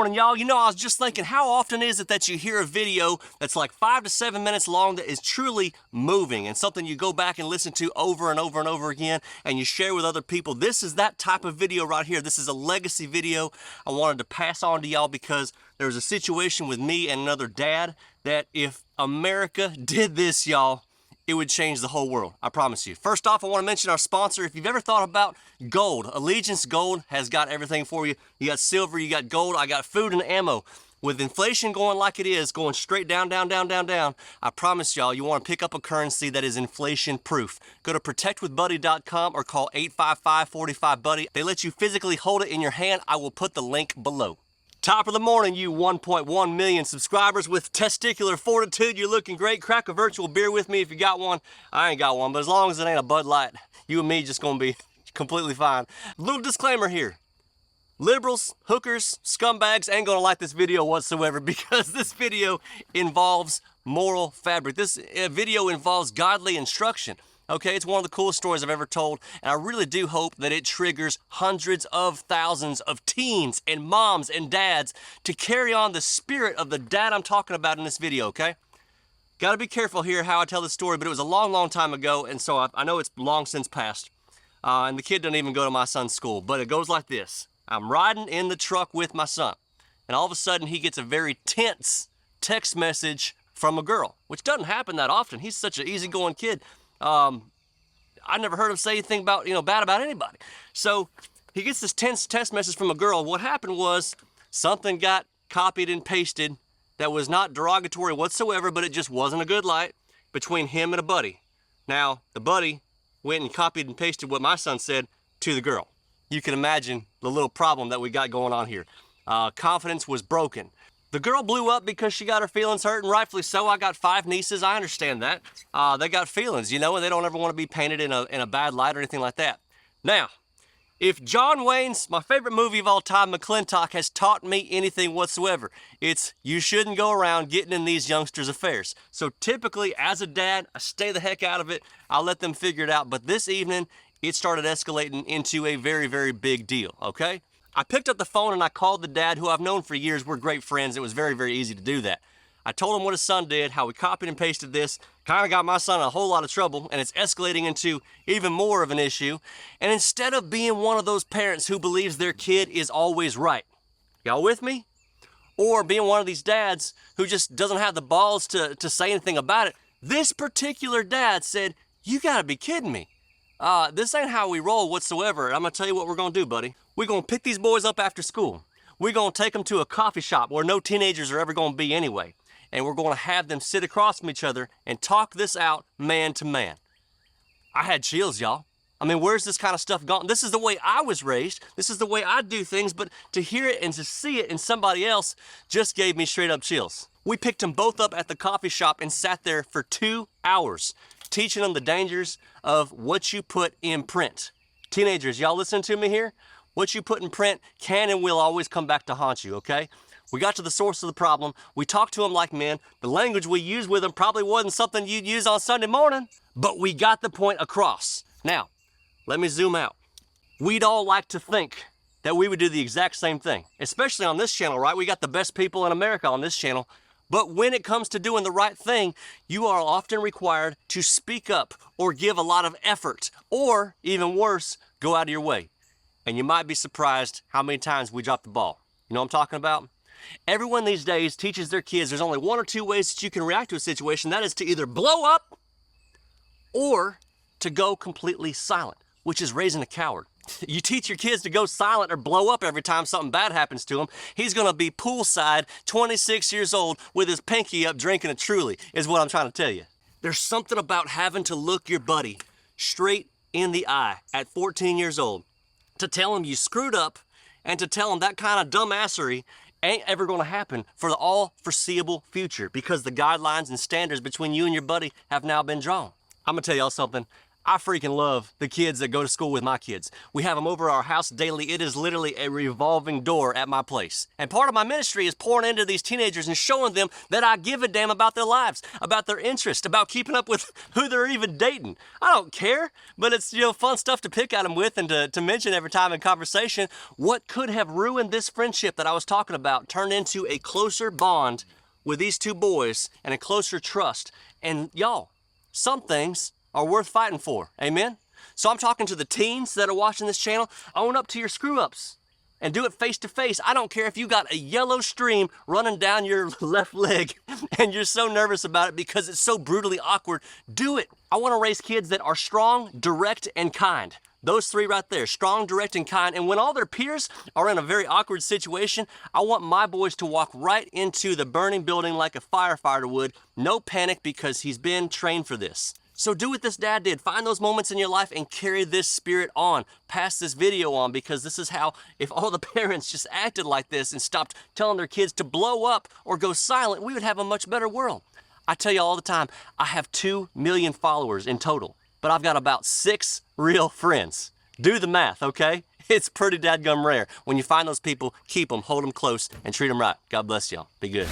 morning, y'all. You know, I was just thinking, how often is it that you hear a video that's like 5 to 7 minutes long that is truly moving and something you go back and listen to over and over and over again and you share with other people? This is that type of video right here. This is a legacy video I wanted to pass on to y'all because there was a situation with me and another dad that if America did this, y'all, it would change the whole world, I promise you. First off, I want to mention our sponsor. If you've ever thought about gold, Allegiance Gold has got everything for you. You got silver, you got gold, I got food and ammo. With inflation going like it is, going straight down, down, down, down, down, I promise y'all, you want to pick up a currency that is inflation proof. Go to protectwithbuddy.com or call 855-45-BUDDY. They let you physically hold it in your hand. I will put the link below. Top of the morning, you 1.1 million subscribers with testicular fortitude. You're looking great. Crack a virtual beer with me if you got one. I ain't got one, but as long as it ain't a Bud Light, you and me just gonna be completely fine. Little disclaimer here. Liberals, hookers, scumbags ain't gonna like this video whatsoever because this video involves moral fabric. This video involves godly instruction. Okay, it's one of the coolest stories I've ever told, and I really do hope that it triggers hundreds of thousands of teens and moms and dads to carry on the spirit of the dad I'm talking about in this video, okay? Gotta be careful here how I tell this story, but it was a long, long time ago, and so I know it's long since passed. And the kid doesn't even go to my son's school, but it goes like this. I'm riding in the truck with my son, and all of a sudden he gets a very tense text message from a girl, which doesn't happen that often. He's such an easygoing kid. I never heard him say anything about, bad about anybody. So he gets this tense text message from a girl. What happened was something got copied and pasted that was not derogatory whatsoever, but it just wasn't a good light between him and a buddy. Now, the buddy went and copied and pasted what my son said to the girl. You can imagine the little problem that we got going on here. Confidence was broken. The girl blew up because she got her feelings hurt, and rightfully so. I got 5 nieces. I understand that. They got feelings, and they don't ever want to be painted in a bad light or anything like that. Now, if John Wayne's, my favorite movie of all time, McClintock, has taught me anything whatsoever, it's you shouldn't go around getting in these youngsters' affairs. So typically, as a dad, I stay the heck out of it. I'll let them figure it out. But this evening, it started escalating into a very, very big deal, okay? I picked up the phone and I called the dad, who I've known for years. We're great friends. It was very, very easy to do that. I told him what his son did, how we copied and pasted this, kind of got my son in a whole lot of trouble, and it's escalating into even more of an issue. And instead of being one of those parents who believes their kid is always right, y'all with me? Or being one of these dads who just doesn't have the balls to say anything about it, this particular dad said, "You gotta be kidding me. This ain't how we roll whatsoever. I'm gonna tell you what we're gonna do, buddy. We're gonna pick these boys up after school. We're gonna take them to a coffee shop where no teenagers are ever gonna be anyway. And we're gonna have them sit across from each other and talk this out man to man." I had chills, y'all. I mean, where's this kind of stuff gone? This is the way I was raised. This is the way I do things, but to hear it and to see it in somebody else just gave me straight up chills. We picked them both up at the coffee shop and sat there for 2 hours, teaching them the dangers of what you put in print. Teenagers, y'all listening to me here? What you put in print can and will always come back to haunt you, okay? We got to the source of the problem. We talked to them like men. The language we used with them probably wasn't something you'd use on Sunday morning, but we got the point across. Now, let me zoom out. We'd all like to think that we would do the exact same thing, especially on this channel, right? We got the best people in America on this channel. But when it comes to doing the right thing, you are often required to speak up or give a lot of effort, or even worse, go out of your way. And you might be surprised how many times we drop the ball. You know what I'm talking about? Everyone these days teaches their kids there's only 1 or 2 ways that you can react to a situation. That is to either blow up or to go completely silent, which is raising a coward. You teach your kids to go silent or blow up every time something bad happens to him, he's gonna be poolside, 26 years old, with his pinky up drinking a Truly, is what I'm trying to tell you. There's something about having to look your buddy straight in the eye at 14 years old to tell him you screwed up and to tell him that kind of dumbassery ain't ever gonna happen for the all foreseeable future because the guidelines and standards between you and your buddy have now been drawn. I'm gonna tell y'all something. I freaking love the kids that go to school with my kids. We have them over our house daily. It is literally a revolving door at my place. And part of my ministry is pouring into these teenagers and showing them that I give a damn about their lives, about their interest, about keeping up with who they're even dating. I don't care, but it's, fun stuff to pick at them with and to mention every time in conversation. What could have ruined this friendship that I was talking about turned into a closer bond with these two boys and a closer trust. And y'all, some things are worth fighting for. Amen? So I'm talking to the teens that are watching this channel. Own up to your screw-ups and do it face to face. I don't care if you got a yellow stream running down your left leg and you're so nervous about it because it's so brutally awkward. Do it. I want to raise kids that are strong, direct, and kind. Those three right there, strong, direct, and kind. And when all their peers are in a very awkward situation, I want my boys to walk right into the burning building like a firefighter would. No panic, because he's been trained for this. So do what this dad did. Find those moments in your life and carry this spirit on. Pass this video on, because this is how, if all the parents just acted like this and stopped telling their kids to blow up or go silent, we would have a much better world. I tell you all the time, I have 2 million followers in total, but I've got about 6 real friends. Do the math, okay? It's pretty dadgum rare. When you find those people, keep them, hold them close, and treat them right. God bless y'all. Be good.